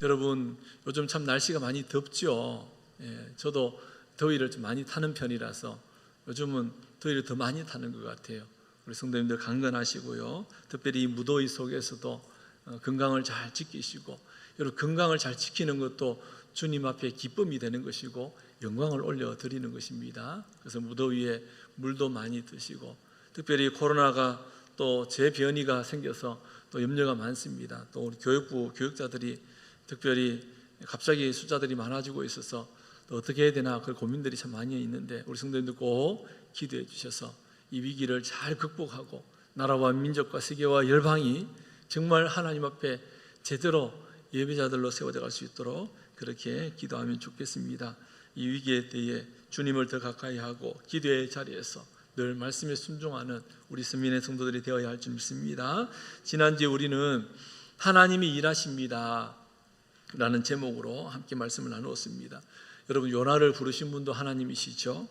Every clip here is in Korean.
여러분, 요즘 참 날씨가 많이 덥죠. 저도 더위를 좀 많이 타는 편이라서 요즘은 더위를 더 많이 타는 것 같아요. 우리 성도님들 강건하시고요. 특별히 이 무더위 속에서도 건강을 잘 지키시고, 여러분 건강을 잘 지키는 것도 주님 앞에 기쁨이 되는 것이고 영광을 올려드리는 것입니다. 그래서 무더위에 물도 많이 드시고, 특별히 코로나가 또 재변이가 생겨서 또 염려가 많습니다. 또 우리 교육부 교육자들이 특별히 갑자기 숫자들이 많아지고 있어서 또 어떻게 해야 되나 그런 고민들이 참 많이 있는데, 우리 성도님들 꼭 기도해 주셔서 이 위기를 잘 극복하고 나라와 민족과 세계와 열방이 정말 하나님 앞에 제대로 예배자들로 세워져 갈 수 있도록 그렇게 기도하면 좋겠습니다. 이 위기에 대해 주님을 더 가까이 하고 기도의 자리에서 늘 말씀에 순종하는 우리 선민의 성도들이 되어야 할 줄 믿습니다. 지난주에 우리는 하나님이 일하십니다 라는 제목으로 함께 말씀을 나누었습니다. 여러분, 요나를 부르신 분도 하나님이시죠.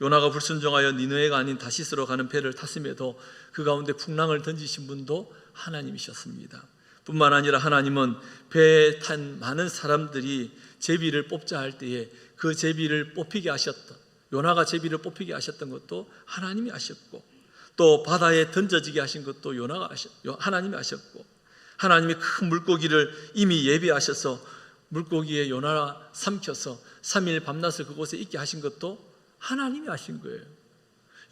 요나가 불순종하여 니느웨가 아닌 다시스로 가는 배를 탔음에도 그 가운데 풍랑을 던지신 분도 하나님이셨습니다. 뿐만 아니라 하나님은 배에 탄 많은 사람들이 제비를 뽑자 할 때에 그 제비를 뽑히게 하셨던, 요나가 제비를 뽑히게 하셨던 것도 하나님이 하셨고, 또 바다에 던져지게 하신 것도 하나님이 하셨고, 하나님이 큰 물고기를 이미 예비하셔서 물고기에 요나가 삼켜서 3일 밤낮을 그곳에 있게 하신 것도 하나님이 하신 거예요.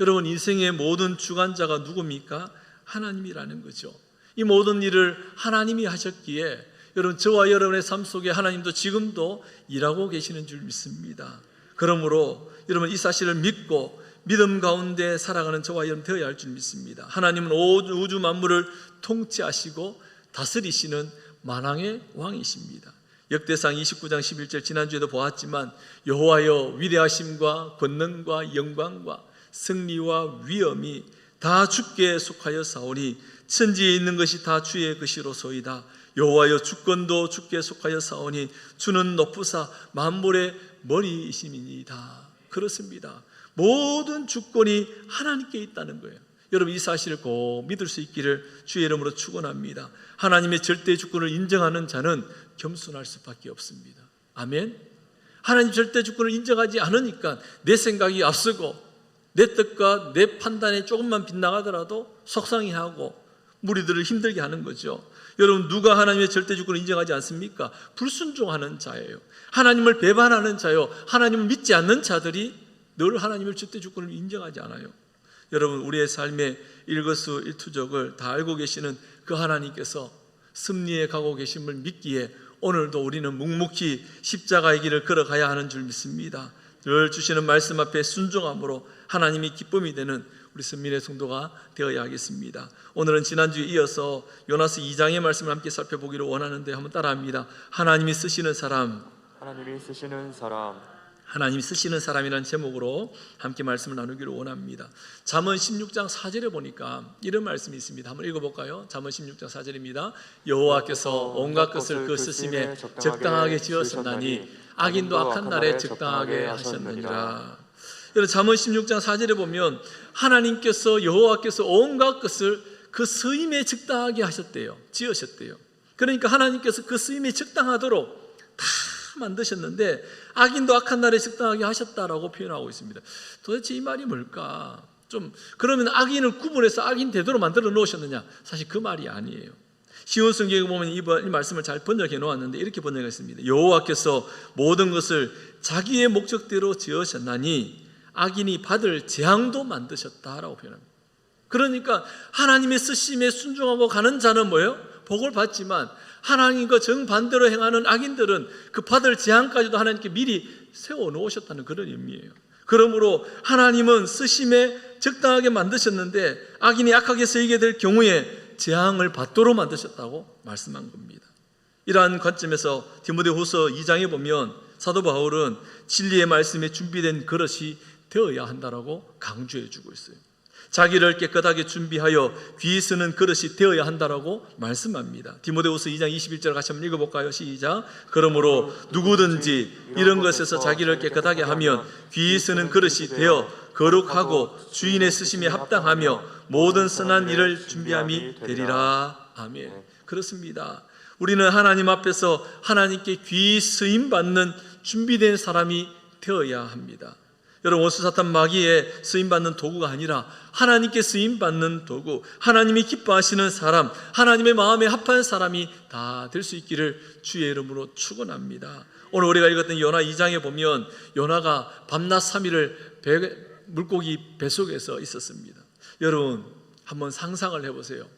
여러분, 인생의 모든 주관자가 누굽니까? 하나님이라는 거죠. 이 모든 일을 하나님이 하셨기에 여러분, 저와 여러분의 삶 속에 하나님도 지금도 일하고 계시는 줄 믿습니다. 그러므로 여러분, 이 사실을 믿고 믿음 가운데 살아가는 저와 여러분 되어야 할 줄 믿습니다. 하나님은 우주 만물을 통치하시고 다스리시는 만왕의 왕이십니다. 역대상 29장 11절 지난주에도 보았지만, 여호와여 위대하심과 권능과 영광과 승리와 위엄이 다 주께 속하여 사오니 천지에 있는 것이 다 주의 것이로소이다. 여호와여 주권도 주께 속하여 사오니 주는 높으사 만물의 머리이심이니이다. 그렇습니다. 모든 주권이 하나님께 있다는 거예요. 여러분, 이 사실을 꼭 믿을 수 있기를 주의 이름으로 축원합니다. 하나님의 절대 주권을 인정하는 자는 겸손할 수밖에 없습니다. 아멘. 하나님 절대 주권을 인정하지 않으니까 내 생각이 앞서고 내 뜻과 내 판단에 조금만 빗나가더라도 속상해하고 무리들을 힘들게 하는 거죠. 여러분, 누가 하나님의 절대 주권을 인정하지 않습니까? 불순종하는 자예요. 하나님을 배반하는 자요, 하나님을 믿지 않는 자들이 늘 하나님의 절대 주권을 인정하지 않아요. 여러분, 우리의 삶의 일거수일투족을 다 알고 계시는 그 하나님께서 승리해 가고 계심을 믿기에 오늘도 우리는 묵묵히 십자가의 길을 걸어가야 하는 줄 믿습니다. 늘 주시는 말씀 앞에 순종함으로 하나님이 기쁨이 되는 우리 선민의 성도가 되어야 하겠습니다. 오늘은 지난주에 이어서 요나서 2장의 말씀을 함께 살펴보기를 원하는데 한번 따라합니다. 하나님이 쓰시는 사람, 하나님이 쓰시는 사람, 하나님이 쓰시는 사람이라는 제목으로 함께 말씀을 나누기를 원합니다. 잠언 16장 4절에 보니까 이런 말씀이 있습니다. 한번 읽어볼까요? 잠언 16장 4절입니다. 여호와께서 온갖 것을 그 쓰심에 적당하게 지으셨나니 악인도 악한 날에 적당하게 하셨느니라. 여러분, 잠언 16장 4절에 보면 하나님께서, 여호와께서 온갖 것을 그 쓰임에 적당하게 하셨대요. 지으셨대요. 그러니까 하나님께서 그 쓰임에 적당하도록 다 만드셨는데 악인도 악한 날에 적당하게 하셨다라고 표현하고 있습니다. 도대체 이 말이 뭘까? 그러면 악인을 구분해서 악인 대도로 만들어 놓으셨느냐? 사실 그 말이 아니에요. 시온 성경에 보면 이 말씀을 잘 번역해 놓았는데 이렇게 번역했습니다. 여호와께서 모든 것을 자기의 목적대로 지으셨나니 악인이 받을 재앙도 만드셨다라고 표현합니다. 그러니까 하나님의 쓰심에 순종하고 가는 자는 뭐예요? 복을 받지만 하나님과 정반대로 행하는 악인들은 그 받을 재앙까지도 하나님께 미리 세워놓으셨다는 그런 의미예요. 그러므로 하나님은 쓰심에 적당하게 만드셨는데 악인이 악하게 쓰이게 될 경우에 재앙을 받도록 만드셨다고 말씀한 겁니다. 이러한 관점에서 디모데후서 2장에 보면 사도 바울은 진리의 말씀에 준비된 그릇이 되어야 한다라고 강조해 주고 있어요. 자기를 깨끗하게 준비하여 귀 쓰는 그릇이 되어야 한다라고 말씀합니다. 디모데후서 2장 21절 같이 한번 읽어볼까요? 시작. 그러므로 누구든지 이런 것에서 자기를 깨끗하게 하면 귀 쓰는 그릇이 되어 거룩하고 주인의 쓰심에 합당하며 모든 선한 일을 준비함이 되리라. 아멘. 그렇습니다. 우리는 하나님 앞에서 하나님께 귀히 쓰임받는 준비된 사람이 되어야 합니다. 여러분, 원수 사탄 마귀에 쓰임받는 도구가 아니라 하나님께 쓰임받는 도구, 하나님이 기뻐하시는 사람, 하나님의 마음에 합한 사람이 다 될 수 있기를 주의 이름으로 축원합니다. 오늘 우리가 읽었던 요나 2장에 보면 요나가 밤낮 3일을 물고기 뱃속에서 있었습니다. 여러분, 한번 상상을 해보세요.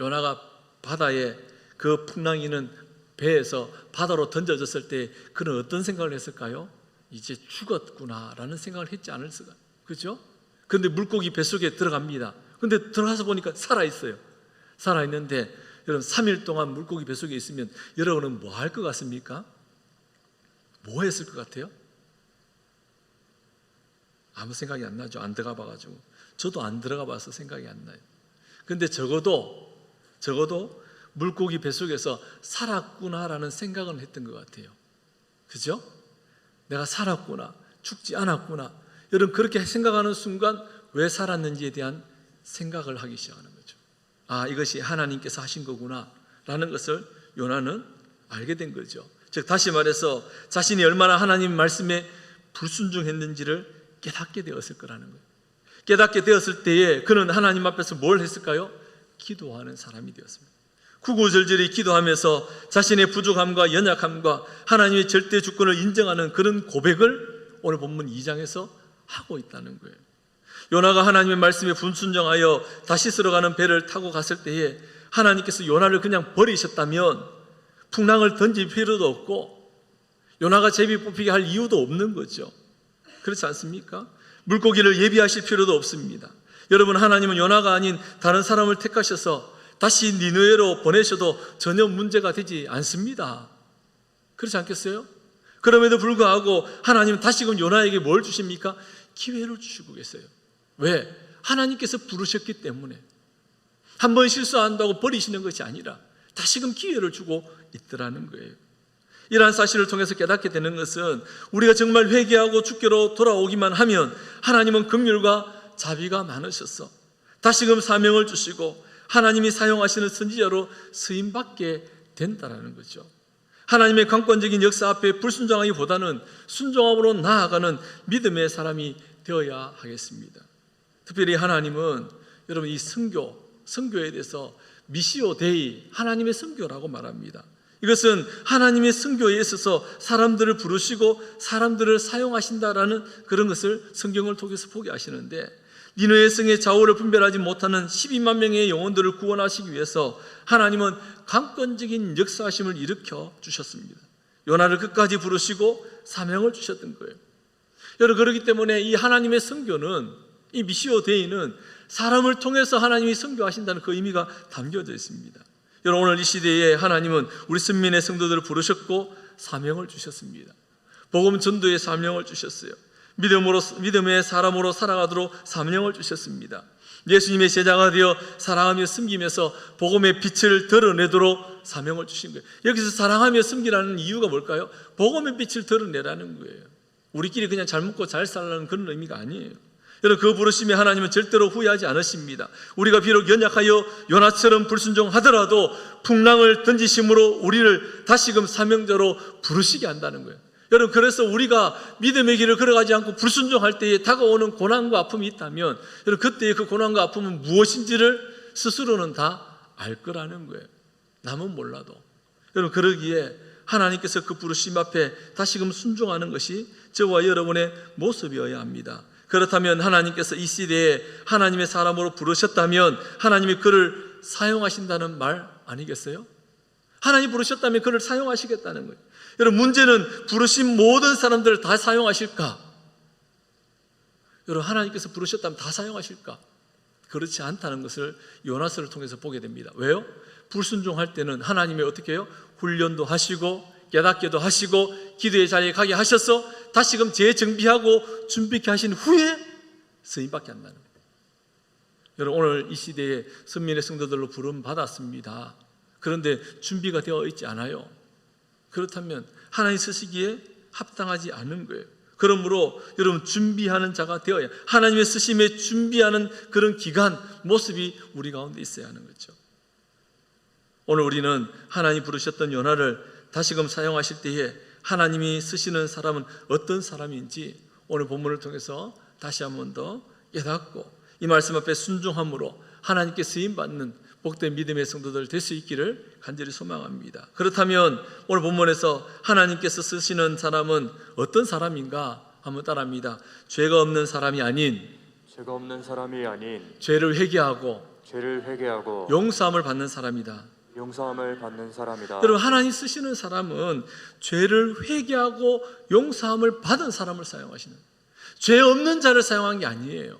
요나가 바다에 그 풍랑이는 배에서 바다로 던져졌을 때 그는 어떤 생각을 했을까요? 이제 죽었구나라는 생각을 했지 않을까? 그렇죠? 그런데 물고기 뱃속에 들어갑니다. 근데 들어가서 보니까 살아있어요. 살아있는데 여러분, 3일 동안 물고기 뱃속에 있으면 여러분은 뭐 할 것 같습니까? 뭐 했을 것 같아요? 아무 생각이 안 나죠. 안 들어가 봐가지고. 저도 안 들어가 봐서 생각이 안 나요. 근데 적어도 물고기 뱃속에서 살았구나라는 생각은 했던 것 같아요. 그죠? 내가 살았구나, 죽지 않았구나. 여러분, 그렇게 생각하는 순간 왜 살았는지에 대한 생각을 하기 시작하는 거죠. 아, 이것이 하나님께서 하신 거구나 라는 것을 요나는 알게 된 거죠. 즉, 다시 말해서 자신이 얼마나 하나님 말씀에 불순종했는지를 깨닫게 되었을 거라는 거예요. 깨닫게 되었을 때에 그는 하나님 앞에서 뭘 했을까요? 기도하는 사람이 되었습니다. 구구절절히 기도하면서 자신의 부족함과 연약함과 하나님의 절대 주권을 인정하는 그런 고백을 오늘 본문 2장에서 하고 있다는 거예요. 요나가 하나님의 말씀에 불순종하여 다시스로 가는 배를 타고 갔을 때에 하나님께서 요나를 그냥 버리셨다면 풍랑을 던질 필요도 없고 요나가 제비 뽑히게 할 이유도 없는 거죠. 그렇지 않습니까? 물고기를 예비하실 필요도 없습니다. 여러분, 하나님은 요나가 아닌 다른 사람을 택하셔서 다시 니느웨로 보내셔도 전혀 문제가 되지 않습니다. 그렇지 않겠어요? 그럼에도 불구하고 하나님은 다시금 요나에게 뭘 주십니까? 기회를 주시고 계세요. 왜? 하나님께서 부르셨기 때문에. 한 번 실수한다고 버리시는 것이 아니라 다시금 기회를 주고 있더라는 거예요. 이러한 사실을 통해서 깨닫게 되는 것은 우리가 정말 회개하고 주께로 돌아오기만 하면 하나님은 긍휼과 자비가 많으셔서 다시금 사명을 주시고 하나님이 사용하시는 선지자로 쓰임받게 된다는 거죠. 하나님의 강권적인 역사 앞에 불순종하기보다는 순종함으로 나아가는 믿음의 사람이 되어야 하겠습니다. 특별히 하나님은 여러분, 이 선교에 대해서 미시오 데이, 하나님의 선교라고 말합니다. 이것은 하나님의 선교에 있어서 사람들을 부르시고 사람들을 사용하신다라는 그런 것을 성경을 통해서 보게 하시는데, 니느웨 성의 좌우를 분별하지 못하는 12만 명의 영혼들을 구원하시기 위해서 하나님은 강권적인 역사하심을 일으켜 주셨습니다. 요나를 끝까지 부르시고 사명을 주셨던 거예요. 여러분, 그렇기 때문에 이 하나님의 선교는, 이 미시오 데이는 사람을 통해서 하나님이 선교하신다는 그 의미가 담겨져 있습니다. 여러분, 오늘 이 시대에 하나님은 우리 선민의 성도들을 부르셨고 사명을 주셨습니다. 복음 전도의 사명을 주셨어요. 믿음의 사람으로 살아가도록 사명을 주셨습니다. 예수님의 제자가 되어 사랑하며 섬기면서 복음의 빛을 드러내도록 사명을 주신 거예요. 여기서 사랑하며 섬기라는 이유가 뭘까요? 복음의 빛을 드러내라는 거예요. 우리끼리 그냥 잘 먹고 잘 살라는 그런 의미가 아니에요. 여러분, 그 부르심에 하나님은 절대로 후회하지 않으십니다. 우리가 비록 연약하여 요나처럼 불순종하더라도 풍랑을 던지심으로 우리를 다시금 사명자로 부르시게 한다는 거예요. 여러분, 그래서 우리가 믿음의 길을 걸어가지 않고 불순종할 때에 다가오는 고난과 아픔이 있다면 여러분, 그때의 그 고난과 아픔은 무엇인지를 스스로는 다 알 거라는 거예요. 남은 몰라도. 여러분, 그러기에 하나님께서 그 부르심 앞에 다시금 순종하는 것이 저와 여러분의 모습이어야 합니다. 그렇다면 하나님께서 이 시대에 하나님의 사람으로 부르셨다면 하나님이 그를 사용하신다는 말 아니겠어요? 하나님 부르셨다면 그를 사용하시겠다는 거예요. 여러분, 문제는 부르신 모든 사람들을 다 사용하실까? 여러분, 하나님께서 부르셨다면 다 사용하실까? 그렇지 않다는 것을 요나서를 통해서 보게 됩니다. 왜요? 불순종할 때는 하나님이 어떻게 해요? 훈련도 하시고 깨닫게도 하시고 기도의 자리에 가게 하셔서 다시금 재정비하고 준비케 하신 후에 쓰임받게 한다는 거예요. 여러분, 오늘 이 시대에 선민의 성도들로 부름 받았습니다. 그런데 준비가 되어 있지 않아요. 그렇다면 하나님 쓰시기에 합당하지 않은 거예요. 그러므로 여러분, 준비하는 자가 되어야, 하나님의 쓰심에 준비하는 그런 기간, 모습이 우리 가운데 있어야 하는 거죠. 오늘 우리는 하나님 부르셨던 요나를 다시금 사용하실 때에 하나님이 쓰시는 사람은 어떤 사람인지 오늘 본문을 통해서 다시 한 번 더 깨닫고 이 말씀 앞에 순종함으로 하나님께 쓰임받는 복된 믿음의 성도들 될 수 있기를 간절히 소망합니다. 그렇다면 오늘 본문에서 하나님께서 쓰시는 사람은 어떤 사람인가 한번 따라합니다. 죄가 없는 사람이 아닌 죄를 회개하고 용서함을 받는 사람이다. 여러분, 하나님 쓰시는 사람은 죄를 회개하고 용서함을 받은 사람을 사용하시는, 죄 없는 자를 사용한 게 아니에요.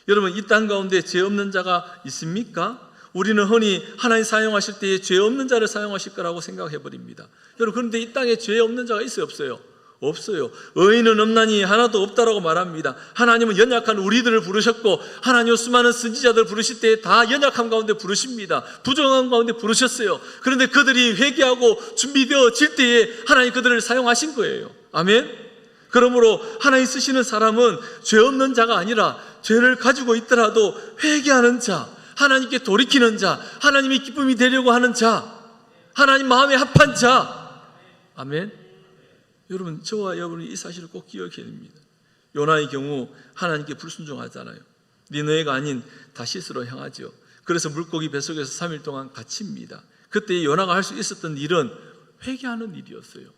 여러분, 이 땅 가운데 죄 없는 자가 있습니까? 우리는 흔히 하나님 사용하실 때에 죄 없는 자를 사용하실 거라고 생각해 버립니다. 여러분, 그런데 이 땅에 죄 없는 자가 있어요, 없어요? 없어요. 의인은 없나니 하나도 없다라고 말합니다. 하나님은 연약한 우리들을 부르셨고 하나님은 수많은 선지자들 부르실 때 다 연약함 가운데 부르십니다. 부정함 가운데 부르셨어요. 그런데 그들이 회개하고 준비되어질 때에 하나님 그들을 사용하신 거예요. 아멘. 그러므로 하나님 쓰시는 사람은 죄 없는 자가 아니라 죄를 가지고 있더라도 회개하는 자, 하나님께 돌이키는 자, 하나님의 기쁨이 되려고 하는 자, 하나님 마음에 합한 자. 아멘. 여러분, 저와 여러분이 이 사실을 꼭 기억해야 됩니다. 요나의 경우 하나님께 불순종하잖아요. 니느웨가 아닌 다시스로 향하죠. 그래서 물고기 뱃속에서 3일 동안 갇힙니다. 그때 요나가 할 수 있었던 일은 회개하는 일이었어요.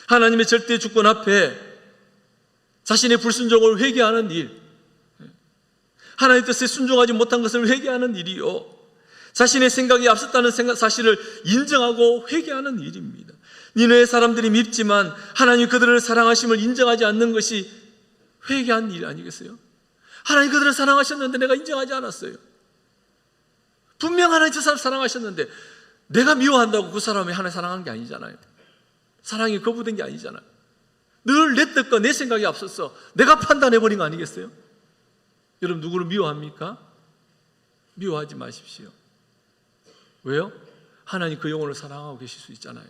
하나님의 절대 주권 앞에 자신의 불순종을 회개하는 일, 하나님의 뜻에 순종하지 못한 것을 회개하는 일이요, 자신의 생각이 앞섰다는 사실을 인정하고 회개하는 일입니다. 니느웨 사람들이 밉지만 하나님 그들을 사랑하심을 인정하지 않는 것이 회개한 일 아니겠어요? 하나님 그들을 사랑하셨는데 내가 인정하지 않았어요. 분명 하나님 저 사람 사랑하셨는데 내가 미워한다고 그 사람이 하나님 사랑한 게 아니잖아요. 사랑이 거부된 게 아니잖아요. 늘 내 뜻과 내 생각이 앞서서 내가 판단해버린 거 아니겠어요? 여러분, 누구를 미워합니까? 미워하지 마십시오. 왜요? 하나님 그 영혼을 사랑하고 계실 수 있잖아요.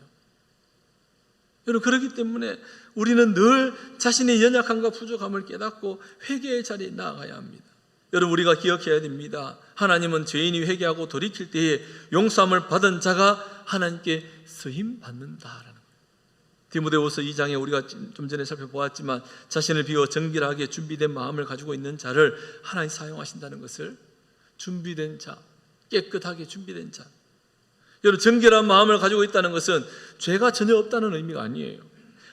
여러분, 그렇기 때문에 우리는 늘 자신의 연약함과 부족함을 깨닫고 회개의 자리에 나아가야 합니다. 여러분, 우리가 기억해야 됩니다. 하나님은 죄인이 회개하고 돌이킬 때에 용서함을 받은 자가 하나님께 쓰임받는다라는 거예요. 디모데후서 2장에 우리가 좀 전에 살펴보았지만 자신을 비워 정결하게 준비된 마음을 가지고 있는 자를 하나님 사용하신다는 것을, 준비된 자, 깨끗하게 준비된 자. 여러분, 정결한 마음을 가지고 있다는 것은 죄가 전혀 없다는 의미가 아니에요.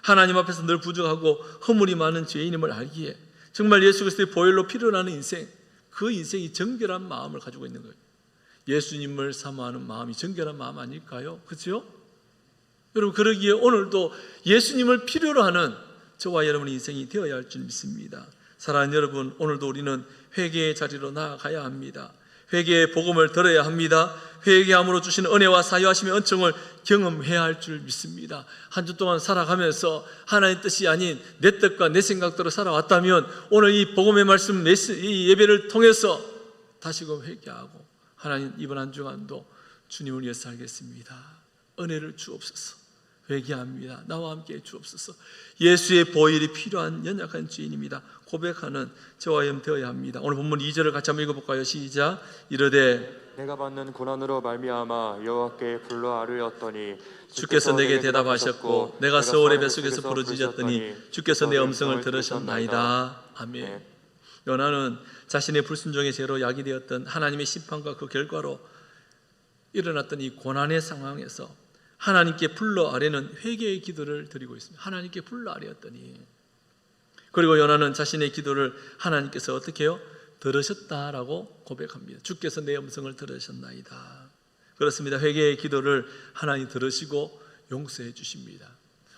하나님 앞에서 늘 부족하고 허물이 많은 죄인임을 알기에 정말 예수 그리스도의 보혈로 피를 나는 인생, 그 인생이 정결한 마음을 가지고 있는 거예요. 예수님을 사모하는 마음이 정결한 마음 아닐까요? 그렇죠? 여러분, 그러기에 오늘도 예수님을 필요로 하는 저와 여러분의 인생이 되어야 할 줄 믿습니다. 사랑하는 여러분, 오늘도 우리는 회개의 자리로 나아가야 합니다. 회개의 복음을 들어야 합니다. 회개함으로 주시는 은혜와 사유하심의 은총을 경험해야 할 줄 믿습니다. 한 주 동안 살아가면서 하나님의 뜻이 아닌 내 뜻과 내 생각대로 살아왔다면 오늘 이 복음의 말씀, 이 예배를 통해서 다시금 회개하고 하나님, 이번 한 주간도 주님을 위해 살겠습니다. 은혜를 주옵소서. 회개합니다. 나와 함께 주옵소서. 예수의 보혈이 필요한 연약한 죄인입니다. 고백하는 저와 여러분 되어야 합니다. 오늘 본문 2절을 같이 한번 읽어볼까요? 시작. 이르되 내가 받는 고난으로 말미암아 여호와께 불러 아뢰었더니 주께서 내게 대답하셨고 내가 서울의 뱃속에서 부르짖었더니 주께서 내 음성을 들으셨나이다. 아멘. 요나는 자신의 불순종의 죄로 약이 되었던 하나님의 심판과 그 결과로 일어났던 이 고난의 상황에서 하나님께 불러 아뢰는 회개의 기도를 드리고 있습니다. 하나님께 불러 아뢰었더니, 그리고 요나는 자신의 기도를 하나님께서 어떻게 해요? 들으셨다라고 고백합니다. 주께서 내 음성을 들으셨나이다. 그렇습니다. 회개의 기도를 하나님 들으시고 용서해 주십니다.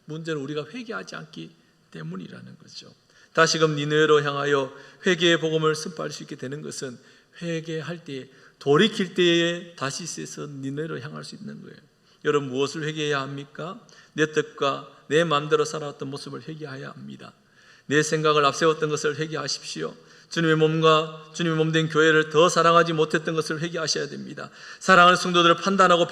문제는 우리가 회개하지 않기 때문이라는 거죠. 다시금 니느웨로 향하여 회개의 복음을 선포할 수 있게 되는 것은 회개할 때에, 돌이킬 때에 다시스에서 니느웨로 향할 수 있는 거예요. 여러분, 무엇을 회개해야 합니까? 내 뜻과 내 마음대로 살아왔던 모습을 회개해야 합니다. 내 생각을 앞세웠던 것을 회개하십시오. 주님의 몸과 주님의 몸된 교회를 더 사랑하지 못했던 것을 회개하셔야 됩니다. 사랑하는 성도들을 판단하고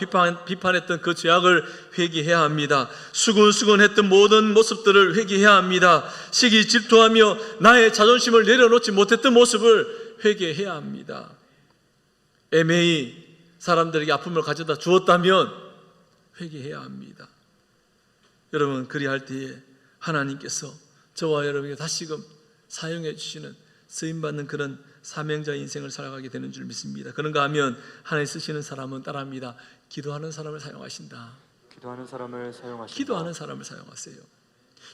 비판했던 그 죄악을 회개해야 합니다. 수근수근했던 모든 모습들을 회개해야 합니다. 시기 질투하며 나의 자존심을 내려놓지 못했던 모습을 회개해야 합니다. 애매히 사람들에게 아픔을 가져다 주었다면 회개해야 합니다. 여러분, 그리할 때에 하나님께서 저와 여러분에게 다시금 사용해 주시는 쓰임받는 그런 사명자 인생을 살아가게 되는 줄 믿습니다. 그런가 하면 하나님 쓰시는 사람은 따라합니다. 기도하는 사람을 사용하신다. 기도하는 사람을 사용하신다. 기도하는 사람을 사용하세요.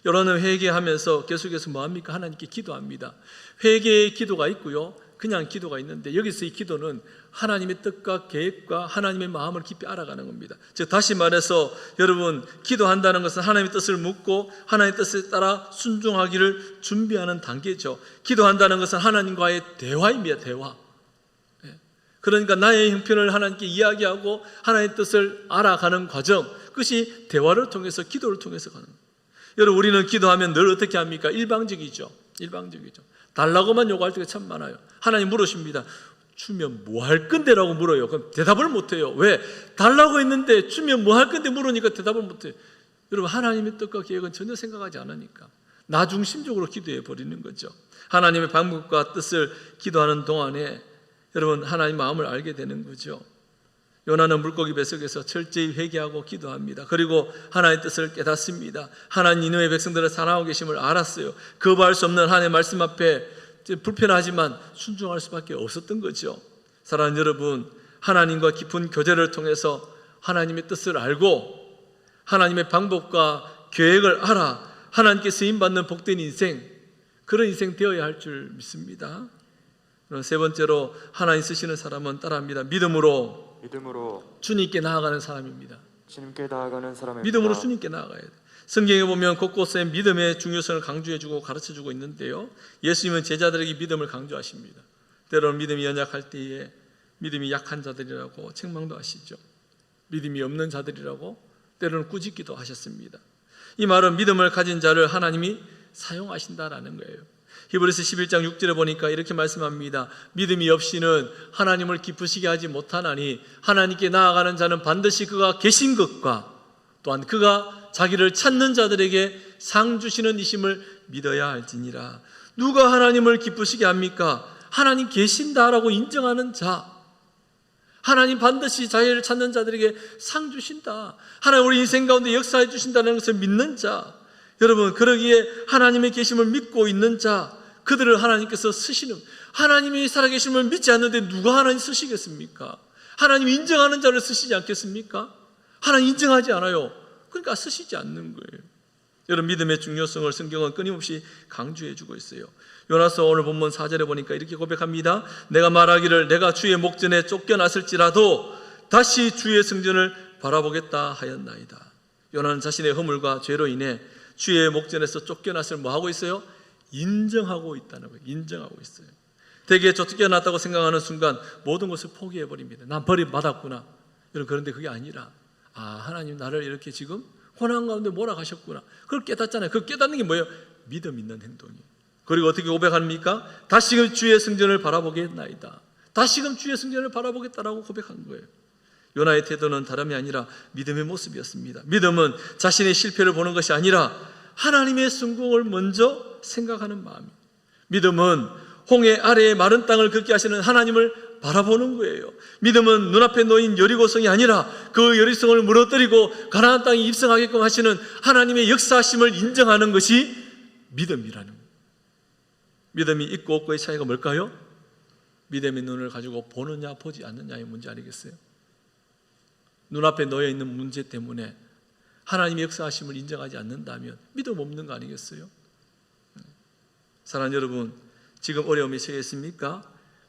여러분은 회개하면서 계속해서 뭐합니까? 하나님께 기도합니다. 회개의 기도가 있고요, 그냥 기도가 있는데, 여기서 이 기도는 하나님의 뜻과 계획과 하나님의 마음을 깊이 알아가는 겁니다. 즉 다시 말해서 여러분, 기도한다는 것은 하나님의 뜻을 묻고 하나님의 뜻에 따라 순종하기를 준비하는 단계죠. 기도한다는 것은 하나님과의 대화입니다. 대화. 그러니까 나의 형편을 하나님께 이야기하고 하나님의 뜻을 알아가는 과정, 그것이 대화를 통해서, 기도를 통해서 가는 거예요. 여러분, 우리는 기도하면 늘 어떻게 합니까? 일방적이죠. 달라고만 요구할 때가 참 많아요. 하나님 물으십니다. 주면 뭐 할 건데라고 물어요. 그럼 대답을 못해요. 왜? 달라고 했는데 주면 뭐 할 건데 물으니까 대답을 못해요. 여러분, 하나님의 뜻과 계획은 전혀 생각하지 않으니까 나 중심적으로 기도해 버리는 거죠. 하나님의 방법과 뜻을 기도하는 동안에 여러분, 하나님 마음을 알게 되는 거죠. 요나는 물고기 뱃속에서 철저히 회개하고 기도합니다. 그리고 하나님의 뜻을 깨닫습니다. 하나님 니느웨 백성들을 사랑하고 계심을 알았어요. 거부할 수 없는 하나님의 말씀 앞에 불편하지만 순종할 수밖에 없었던 거죠. 사랑하는 여러분, 하나님과 깊은 교제를 통해서 하나님의 뜻을 알고 하나님의 방법과 계획을 알아 하나님께 쓰임받는 복된 인생, 그런 인생 되어야 할 줄 믿습니다. 세 번째로 하나님 쓰시는 사람은 따라합니다. 믿음으로 주님께 나아가는 사람입니다. 주님께 나아가는 사람입니다. 믿음으로 주님께 나아가야 돼요. 성경에 보면 곳곳에 믿음의 중요성을 강조해주고 가르쳐주고 있는데요, 예수님은 제자들에게 믿음을 강조하십니다. 때로는 믿음이 연약할 때에 믿음이 약한 자들이라고 책망도 하시죠. 믿음이 없는 자들이라고 때로는 꾸짖기도 하셨습니다. 이 말은 믿음을 가진 자를 하나님이 사용하신다라는 거예요. 히브리서 11장 6절에 보니까 이렇게 말씀합니다. 믿음이 없이는 하나님을 기쁘시게 하지 못하나니 하나님께 나아가는 자는 반드시 그가 계신 것과 또한 그가 자기를 찾는 자들에게 상 주시는 이심을 믿어야 할지니라. 누가 하나님을 기쁘시게 합니까? 하나님 계신다라고 인정하는 자, 하나님 반드시 자기를 찾는 자들에게 상 주신다, 하나님 우리 인생 가운데 역사해 주신다는 것을 믿는 자, 여러분, 그러기에 하나님의 계심을 믿고 있는 자, 그들을 하나님께서 쓰시는, 하나님이 살아계심을 믿지 않는데 누가 하나님 쓰시겠습니까? 하나님 인정하는 자를 쓰시지 않겠습니까? 하나님 인정하지 않아요. 그러니까 쓰시지 않는 거예요. 여러분, 믿음의 중요성을 성경은 끊임없이 강조해주고 있어요. 요나서 오늘 본문 4절에 보니까 이렇게 고백합니다. 내가 말하기를 내가 주의 목전에 쫓겨났을지라도 다시 주의 승전을 바라보겠다 하였나이다. 요나는 자신의 허물과 죄로 인해 주의 목전에서 쫓겨났을 뭐하고 있어요? 인정하고 있다는 거예요. 인정하고 있어요. 대개 쫓겨났다고 생각하는 순간 모든 것을 포기해버립니다. 난 버림받았구나. 여러분, 그런데 그게 아니라 하나님 나를 이렇게 지금 고난 가운데 몰아가셨구나. 그걸 깨닫잖아요. 그 깨닫는 게 뭐예요? 믿음 있는 행동이에요. 그리고 어떻게 고백합니까? 다시금 주의 승전을 바라보겠나이다. 다시금 주의 승전을 바라보겠다라고 고백한 거예요. 요나의 태도는 다름이 아니라 믿음의 모습이었습니다. 믿음은 자신의 실패를 보는 것이 아니라 하나님의 성공을 먼저 생각하는 마음이에요. 믿음은 홍해 아래의 마른 땅을 걷게 하시는 하나님을 바라보는 거예요. 믿음은 눈앞에 놓인 여리고성이 아니라 그 여리고성을 무너뜨리고 가나안 땅에 입성하게끔 하시는 하나님의 역사하심을 인정하는 것이 믿음이라는 거예요. 믿음이 있고 없고의 차이가 뭘까요? 믿음의 눈을 가지고 보느냐 보지 않느냐의 문제 아니겠어요? 눈앞에 놓여 있는 문제 때문에 하나님의 역사하심을 인정하지 않는다면 믿음 없는 거 아니겠어요? 사랑하는 여러분, 지금 어려움이 처했습니까?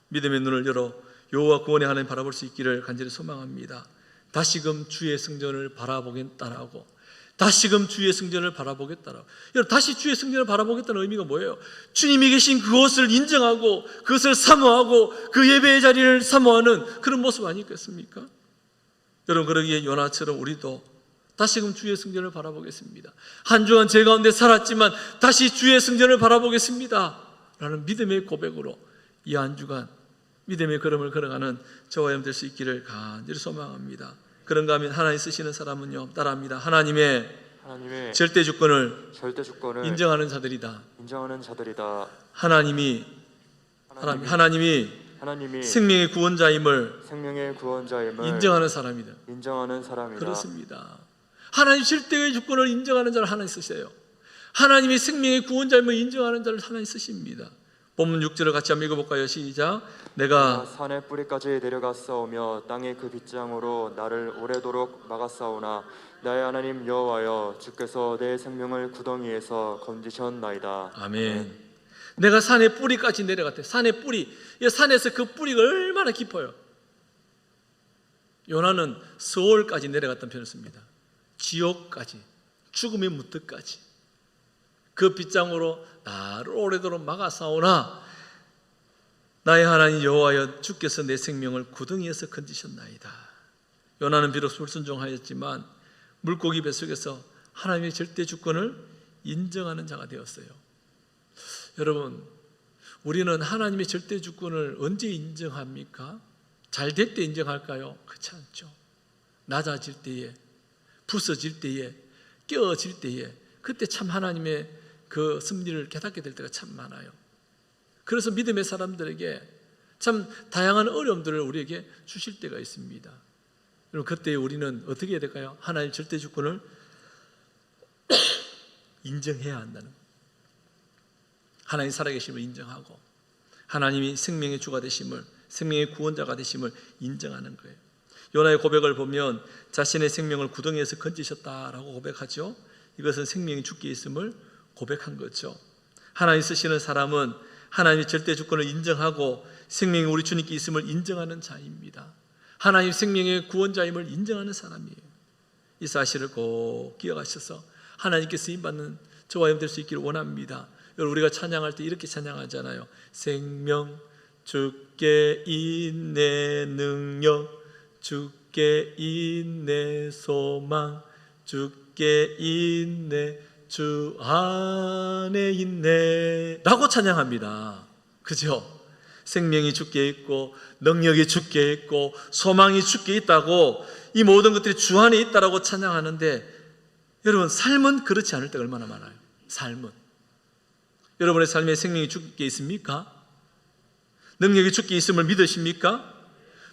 믿음의 눈을 열어 여호와 구원의 하나님 바라볼 수 있기를 간절히 소망합니다. 다시금 주의 승전을 바라보겠다라고, 다시금 주의 승전을 바라보겠다라고. 여러분, 다시 주의 승전을 바라보겠다는 의미가 뭐예요? 주님이 계신 그곳을 인정하고 그것을 사모하고 그 예배의 자리를 사모하는 그런 모습 아니겠습니까? 여러분, 그러기에 요나처럼 우리도 다시금 주의 승전을 바라보겠습니다. 한 주간 제 가운데 살았지만 다시 주의 승전을 바라보겠습니다 라는 믿음의 고백으로 이 한 주간 믿음의 걸음을 걸어가는 저와 여러분 될 수 있기를 간절히 소망합니다. 그런가 하면 하나님 쓰시는 사람은요, 따라합니다. 하나님의 절대 주권을 인정하는 자들이다. 인정하는 자들이다. 하나님이 하나님이 생명의 구원자임을 생명의 구원자임을 인정하는 사람이다. 인정하는 사람이다. 그렇습니다. 하나님 절대의 주권을 인정하는 자를 하나님 쓰세요. 하나님이 생명의 구원자임을 인정하는 자를 하나님 쓰십니다. 본문 6절을 같이 한번 읽어볼까요? 시작. 내가 산의 뿌리까지 내려갔사오며 땅의 그 빗장으로 나를 오래도록 막았사오나 나의 하나님 여호와여 주께서 내 생명을 구덩이에서 건지셨나이다. 아멘. 내가 산의 뿌리까지 내려갔대. 산의 뿌리. 이 산에서 그 뿌리가 얼마나 깊어요. 요나는 서울까지 내려갔던 편을 씁니다. 지옥까지, 죽음의 무트까지. 그 빗장으로 나를 오래도록 막아싸우나 나의 하나님 여호와여 주께서 내 생명을 구덩이에서 건지셨나이다. 요나는 비록 불순종하였지만 물고기 뱃속에서 하나님의 절대 주권을 인정하는 자가 되었어요. 여러분, 우리는 하나님의 절대 주권을 언제 인정합니까? 잘 될 때 인정할까요? 그렇지 않죠. 낮아질 때에, 부서질 때에, 깨어질 때에, 그때 참 하나님의 그 섭리를 깨닫게 될 때가 참 많아요. 그래서 믿음의 사람들에게 참 다양한 어려움들을 우리에게 주실 때가 있습니다. 여러분, 그때 우리는 어떻게 해야 될까요? 하나님 절대 주권을 인정해야 한다는 거예요. 하나님 살아계심을 인정하고 하나님이 생명의 주가 되심을, 생명의 구원자가 되심을 인정하는 거예요. 요나의 고백을 보면 자신의 생명을 구덩이에서 건지셨다라고 고백하죠. 이것은 생명이 주께 있음을 고백한 거죠. 하나님 쓰시는 사람은 하나님의 절대 주권을 인정하고 생명이 우리 주님께 있음을 인정하는 자입니다. 하나님 생명의 구원자임을 인정하는 사람이에요. 이 사실을 꼭 기억하셔서 하나님께 쓰임받는 저와 여러분 될 수 있기를 원합니다. 여러분, 우리가 찬양할 때 이렇게 찬양하잖아요. 생명 주께 있네, 능력 주께 있네, 소망 주께 있네, 주 안에 있네 라고 찬양합니다. 그죠? 생명이 주께 있고 능력이 주께 있고 소망이 주께 있다고, 이 모든 것들이 주 안에 있다라고 찬양하는데, 여러분, 삶은 그렇지 않을 때가 얼마나 많아요. 삶은 여러분의 삶에 생명이 주께 있습니까? 능력이 주께 있음을 믿으십니까?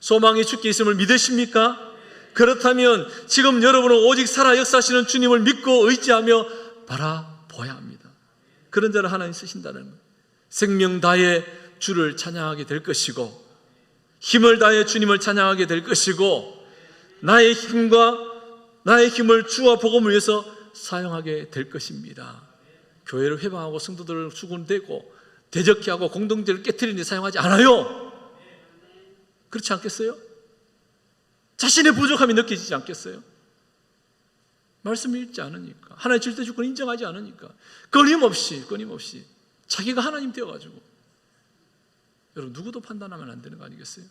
소망이 주께 있음을 믿으십니까? 그렇다면 지금 여러분은 오직 살아 역사하시는 주님을 믿고 의지하며 바라보아야 합니다. 그런 자를 하나님 쓰신다는 거예요. 생명 다해 주를 찬양하게 될 것이고, 힘을 다해 주님을 찬양하게 될 것이고, 나의 힘을 주와 복음을 위해서 사용하게 될 것입니다. 교회를 회방하고 성도들을 수군대고 대적케 하고 공동체를 깨트리는 데 사용하지 않아요. 그렇지 않겠어요? 자신의 부족함이 느껴지지 않겠어요? 말씀을 읽지 않으니까, 하나님의 절대 주권을 인정하지 않으니까 끊임없이 자기가 하나님 되어가지고, 여러분, 누구도 판단하면 안 되는 거 아니겠어요?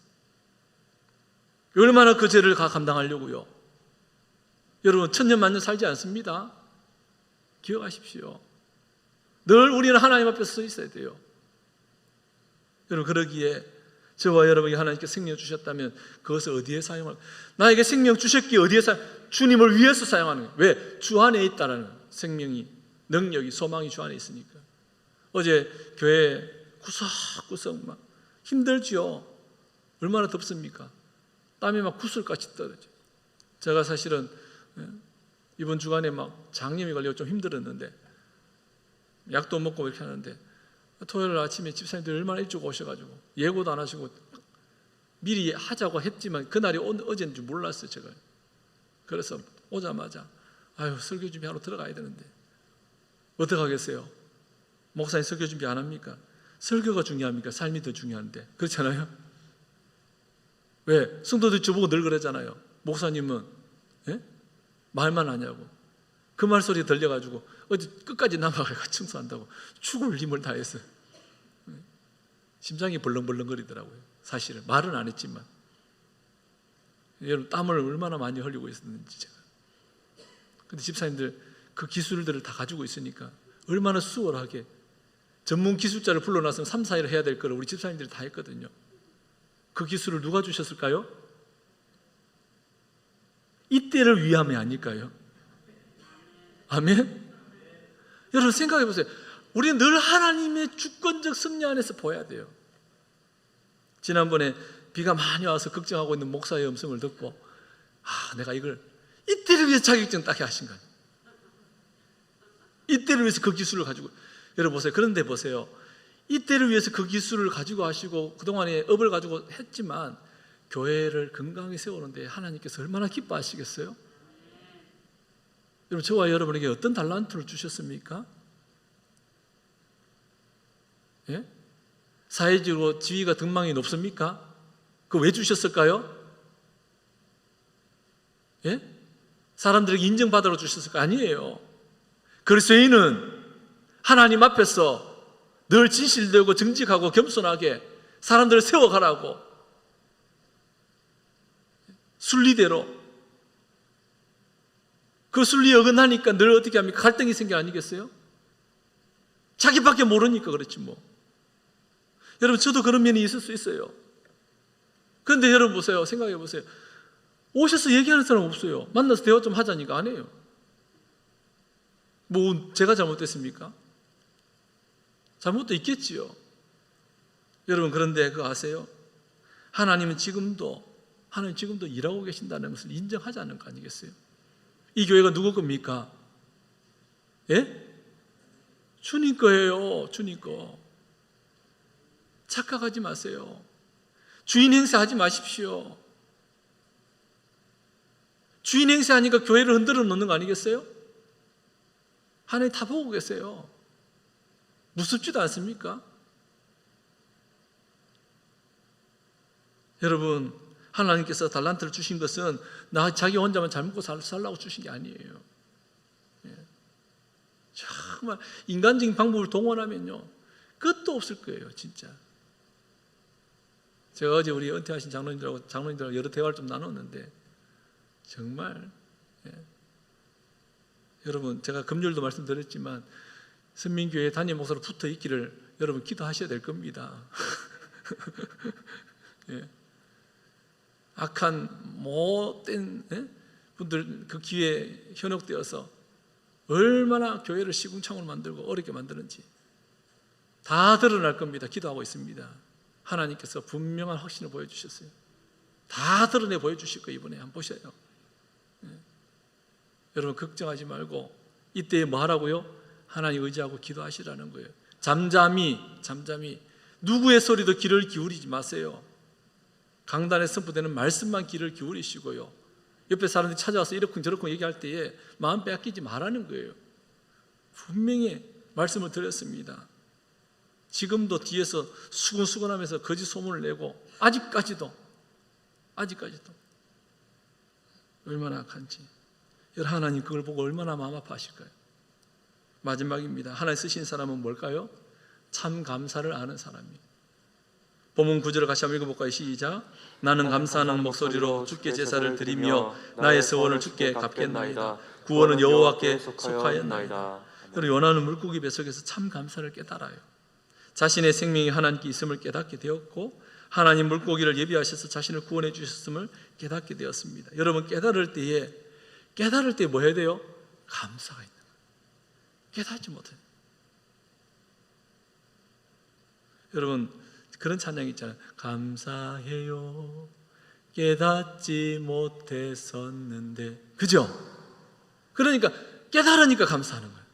얼마나 그 죄를 감당하려고요? 여러분, 천년만년 살지 않습니다. 기억하십시오. 늘 우리는 하나님 앞에 서 있어야 돼요. 여러분, 그러기에 저와 여러분에게 하나님께 생명 주셨다면 그것을 어디에 사용할? 나에게 생명 주셨기에 어디에 주님을 위해서 사용하는 거예요. 왜? 주 안에 있다라는 생명이, 능력이, 소망이 주 안에 있으니까. 어제 교회 구석구석 막 힘들지요. 얼마나 덥습니까? 땀이 막 구슬같이 떨어져. 제가 사실은 이번 주간에 막 장염이 걸려 좀 힘들었는데, 약도 먹고 이렇게 하는데, 토요일 아침에 집사님들이 얼마나 일찍 오셔가지고 예고도 안 하시고 미리 하자고 했지만 그날이 어제인 줄 몰랐어요, 제가. 그래서 오자마자 설교 준비하러 들어가야 되는데 어떻게 하겠어요? 목사님 설교 준비 안 합니까? 설교가 중요합니까? 삶이 더 중요한데. 그렇잖아요? 왜? 성도들이 저보고 늘 그러잖아요. 목사님은 말만 하냐고. 그 말소리 들려가지고 어제 끝까지 남아가지고 청소한다고 죽을 힘을 다해서 심장이 벌렁벌렁거리더라고요. 사실은 말은 안 했지만. 여러분, 땀을 얼마나 많이 흘리고 있었는지 제가. 근데 집사님들 그 기술들을 다 가지고 있으니까 얼마나 수월하게 전문 기술자를 불러놨으면 3, 4일 해야 될 거를 우리 집사님들이 다 했거든요. 그 기술을 누가 주셨을까요? 이때를 위함이 아닐까요? 아멘? 여러분, 생각해 보세요. 우리는 늘 하나님의 주권적 섭리 안에서 보아야 돼요. 지난번에 비가 많이 와서 걱정하고 있는 목사의 음성을 듣고 내가 이걸 이때를 위해서 자격증 따게 하신 거예요. 이때를 위해서 그 기술을 가지고. 여러분 보세요. 그런데 보세요. 이때를 위해서 그 기술을 가지고 하시고 그동안에 업을 가지고 했지만 교회를 건강히 세우는데 하나님께서 얼마나 기뻐하시겠어요? 여러분, 저와 여러분에게 어떤 달란트를 주셨습니까? 예? 사회적으로 지위가 등망이 높습니까? 그거 왜 주셨을까요? 예? 사람들에게 인정받으러 주셨을 거 아니에요. 그리스도인은 하나님 앞에서 늘 진실되고 정직하고 겸손하게 사람들을 세워가라고 순리대로. 그 순리에 어긋나니까 늘 어떻게 합니까? 갈등이 생겨 아니겠어요? 자기밖에 모르니까 그렇지 뭐. 여러분, 저도 그런 면이 있을 수 있어요. 그런데 여러분 보세요. 생각해 보세요. 오셔서 얘기하는 사람 없어요. 만나서 대화 좀 하자니까 안 해요. 뭐 제가 잘못됐습니까? 잘못도 있겠지요. 여러분, 그런데 그거 아세요? 하나님 지금도 일하고 계신다는 것을 인정하지 않는 거 아니겠어요? 이 교회가 누구 겁니까? 예? 주님 거예요. 주님 거. 착각하지 마세요. 주인 행세하지 마십시오. 주인 행세하니까 교회를 흔들어 놓는 거 아니겠어요? 하나님 다 보고 계세요. 무섭지도 않습니까? 여러분, 하나님께서 달란트를 주신 것은 자기 혼자만 잘 먹고 살라고 주신 게 아니에요. 정말 인간적인 방법을 동원하면요 끝도 없을 거예요. 진짜. 제가 어제 우리 은퇴하신 장로님들하고 여러 대화를 좀 나눴는데 정말 여러분, 제가 금요일도 말씀드렸지만 선민교회 담임 목사로 붙어 있기를 여러분 기도하셔야 될 겁니다. 악한 못된 분들 그 기회에 현혹되어서 얼마나 교회를 시궁창으로 만들고 어렵게 만드는지 다 드러날 겁니다. 기도하고 있습니다. 하나님께서 분명한 확신을 보여주셨어요. 다 드러내 보여주실 거예요. 이번에 한번 보셔요. 여러분, 걱정하지 말고 이때에 뭐 하라고요? 하나님 의지하고 기도하시라는 거예요. 잠잠히 누구의 소리도 귀를 기울이지 마세요. 강단에 선포되는 말씀만 귀를 기울이시고요. 옆에 사람들이 찾아와서 이러쿵저러쿵 얘기할 때에 마음 빼앗기지 말라는 거예요. 분명히 말씀을 드렸습니다. 지금도 뒤에서 수근수근하면서 거짓 소문을 내고 아직까지도 얼마나 악한지. 여러분, 하나님 그걸 보고 얼마나 마음 아파하실까요? 마지막입니다. 하나님 쓰신 사람은 뭘까요? 참 감사를 아는 사람이에요. 본문 9절을 같이 한번 읽어볼까요? 시작. 나는 감사하는 목소리로 주께 제사를 드리며 나의 서원을 주께 갚겠나이다. 구원은 여호와께 속하였나이다. 여러분, 요나는 물고기 뱃속에서 참 감사를 깨달아요. 자신의 생명이 하나님께 있음을 깨닫게 되었고 하나님 물고기를 예비하셔서 자신을 구원해 주셨음을 깨닫게 되었습니다. 여러분, 깨달을 때 뭐 해야 돼요? 감사가 있는 거예요. 깨닫지 못해요. 여러분, 그런 찬양이 있잖아요. 감사해요 깨닫지 못했었는데. 그죠? 그러니까 깨달으니까 감사하는 거예요.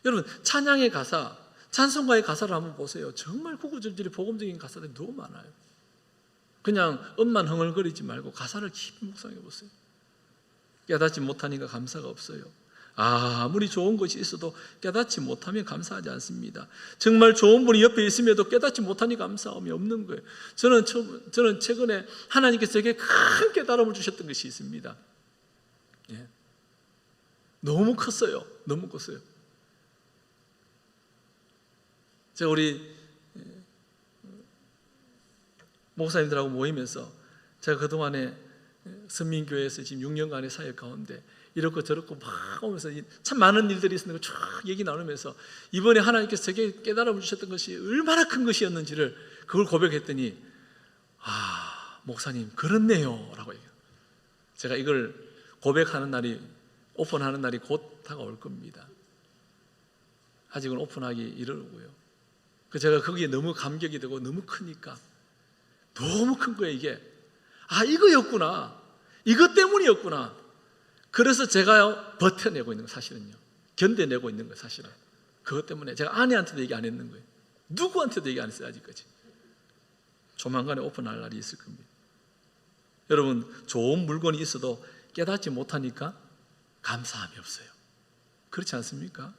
여러분, 찬양의 가사, 찬송가의 가사를 한번 보세요. 정말 구구절절이 복음적인 가사들이 너무 많아요. 그냥 음만 흥얼거리지 말고 가사를 깊이 묵상해 보세요. 깨닫지 못하니까 감사가 없어요. 아무리 좋은 것이 있어도 깨닫지 못하면 감사하지 않습니다. 정말 좋은 분이 옆에 있음에도 깨닫지 못하니까 감사함이 없는 거예요. 저는 최근에 하나님께서 제게 큰 깨달음을 주셨던 것이 있습니다. 너무 컸어요. 제가 우리 목사님들하고 모이면서 제가 그동안에 선민교회에서 지금 6년간의 사역 가운데 이렇고 저렇고 막 오면서 참 많은 일들이 있었는데 쭉 얘기 나누면서 이번에 하나님께서 제게 깨달음을 주셨던 것이 얼마나 큰 것이었는지를 그걸 고백했더니 목사님 그렇네요 라고 얘기해요. 제가 이걸 고백하는 날이 오픈하는 날이 곧 다가올 겁니다. 아직은 오픈하기 이르고요. 제가 거기에 너무 감격이 되고 너무 크니까 너무 큰 거예요, 이게. 아, 이거였구나. 이것 때문이었구나. 그래서 제가 버텨내고 있는 거 사실은요. 견뎌내고 있는 거 사실은. 그것 때문에 제가 아내한테도 얘기 안 했는 거예요. 누구한테도 얘기 안 했어요, 아직까지. 조만간에 오픈할 날이 있을 겁니다. 여러분, 좋은 물건이 있어도 깨닫지 못하니까 감사함이 없어요. 그렇지 않습니까?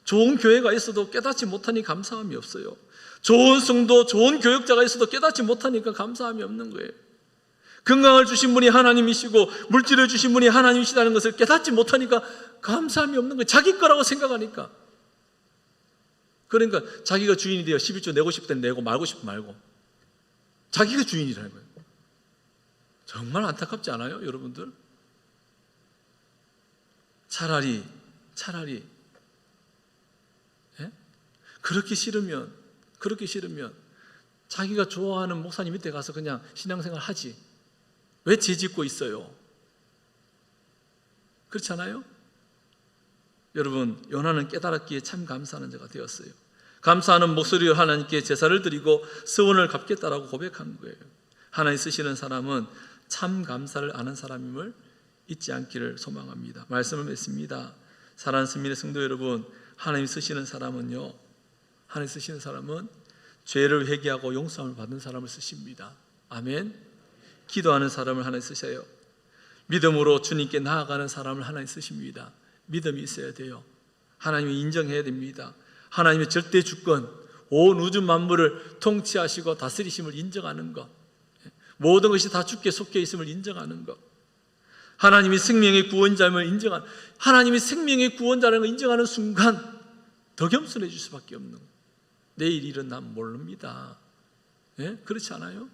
좋은 교회가 있어도 깨닫지 못하니 감사함이 없어요. 좋은 성도, 좋은 교역자가 있어도 깨닫지 못하니까 감사함이 없는 거예요. 건강을 주신 분이 하나님이시고 물질을 주신 분이 하나님이시다는 것을 깨닫지 못하니까 감사함이 없는 거예요. 자기 거라고 생각하니까. 그러니까 자기가 주인이 되어 11조 내고 싶을 땐 내고 말고 싶으면 말고. 자기가 주인이라는 거예요. 정말 안타깝지 않아요, 여러분들? 차라리 예? 그렇게 싫으면 자기가 좋아하는 목사님 밑에 가서 그냥 신앙생활 하지. 왜 죄 짓고 있어요? 그렇지 않아요? 여러분, 요나는 깨달았기에 참 감사하는 자가 되었어요. 감사하는 목소리로 하나님께 제사를 드리고 서원을 갚겠다라고 고백한 거예요. 하나님 쓰시는 사람은 참 감사를 아는 사람임을 잊지 않기를 소망합니다. 말씀을 맺습니다. 사랑하는 승민의 성도 여러분, 하나님 쓰시는 사람은요, 하나님 쓰시는 사람은 죄를 회개하고 용서함을 받는 사람을 쓰십니다. 아멘. 기도하는 사람을 하나님 쓰셔요. 믿음으로 주님께 나아가는 사람을 하나님 쓰십니다. 믿음이 있어야 돼요. 하나님이 인정해야 됩니다. 하나님의 절대 주권, 온 우주 만물을 통치하시고 다스리심을 인정하는 것, 모든 것이 다 주께 속해 있음을 인정하는 것, 하나님이 생명의 구원자임을 인정하는, 하나님이 생명의 구원자라는 걸 인정하는 순간 더 겸손해질 수밖에 없는 거예요. 내일 일은 난 모릅니다. 예? 그렇지 않아요?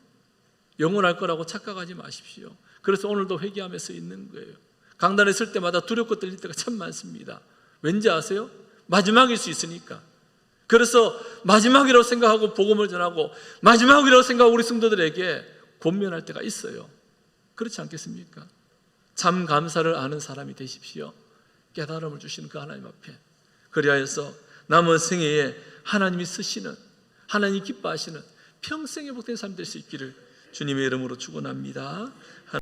영원할 거라고 착각하지 마십시오. 그래서 오늘도 회개하면서 있는 거예요. 강단에 설 때마다 두렵고 떨릴 때가 참 많습니다. 왠지 아세요? 마지막일 수 있으니까. 그래서 마지막이라고 생각하고 복음을 전하고 마지막이라고 생각하고 우리 성도들에게 권면할 때가 있어요. 그렇지 않겠습니까? 참 감사를 아는 사람이 되십시오. 깨달음을 주시는 그 하나님 앞에. 그리하여서 남은 생애에 하나님이 쓰시는, 하나님이 기뻐하시는 평생의 복된 삶 될 수 있기를 주님의 이름으로 축원합니다.